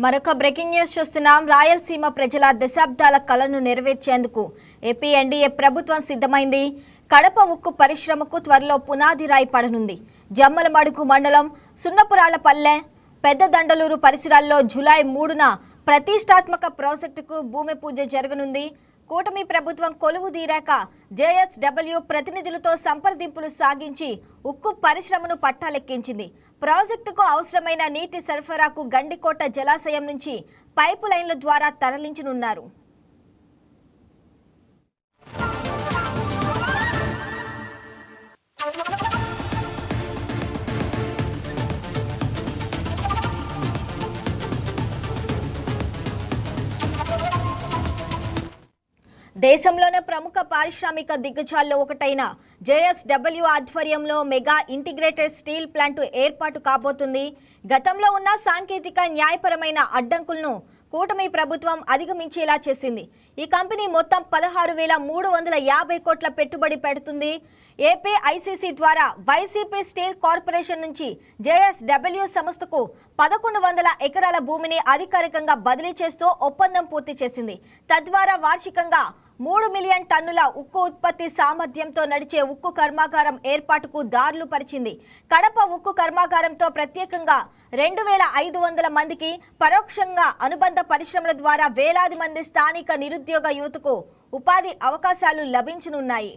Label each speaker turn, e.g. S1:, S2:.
S1: మరొక breaking news చూస్తున్నాం. రాయలసీమ ప్రజల దశాబ్దాల కలను నెరవేర్చేందుకు ఏపీ ఎన్డీఏ ప్రభుత్వం సిద్ధమైంది. కడప ఉక్కు పరిశ్రమకు త్వరలో పునాది రాయి పడనుంది. జమ్మలమడుగు మండలం సున్నపురాళ్లపల్లె పెద్దదండలూరు పరిసరాల్లో జూలై 3న ప్రతిష్టాత్మక ప్రాజెక్టుకు భూమి పూజ జరగనుంది. కూటమి ప్రభుత్వం కొలువు తీరాక జేఎస్డబ్ల్యూ ప్రతినిధులతో సంప్రదింపులు సాగించి ఉక్కు పరిశ్రమను పట్టాలెక్కించింది. ప్రాజెక్టుకు అవసరమైన నీటి సరఫరాకు గండికోట జలాశయం నుంచి పైపు లైన్ల ద్వారా తరలించనున్నారు. దేశంలోనే ప్రముఖ పారిశ్రామిక దిగ్గజాల్లో ఒకటైన జేఎస్డబ్ల్యూ ఆధ్వర్యంలో మెగా ఇంటిగ్రేటెడ్ స్టీల్ ప్లాంట్ ఏర్పాటు కాబోతుంది. గతంలో ఉన్న సాంకేతిక న్యాయపరమైన అడ్డంకులను కూటమి ప్రభుత్వం అధిగమించేలా చేసింది. ఈ కంపెనీ మొత్తం 16,350 కోట్ల పెట్టుబడి పెడుతుంది. ఏపీ ఐసీసీ ద్వారా వైసీపీ స్టీల్ కార్పొరేషన్ నుంచి జేఎస్డబ్ల్యూ సంస్థకు 1100 ఎకరాల భూమిని అధికారికంగా బదిలీ చేస్తూ ఒప్పందం పూర్తి చేసింది. తద్వారా వార్షికంగా 3 మిలియన్ టన్నుల ఉక్కు ఉత్పత్తి సామర్థ్యంతో నడిచే ఉక్కు కర్మాగారం ఏర్పాటుకు దారులు పరిచింది. కడప ఉక్కు కర్మాగారంతో ప్రత్యేకంగా 2,500 మందికి, పరోక్షంగా అనుబంధ పరిశ్రమల ద్వారా వేలాది మంది స్థానిక నిరుద్యోగ యువతకు ఉపాధి అవకాశాలు లభించనున్నాయి.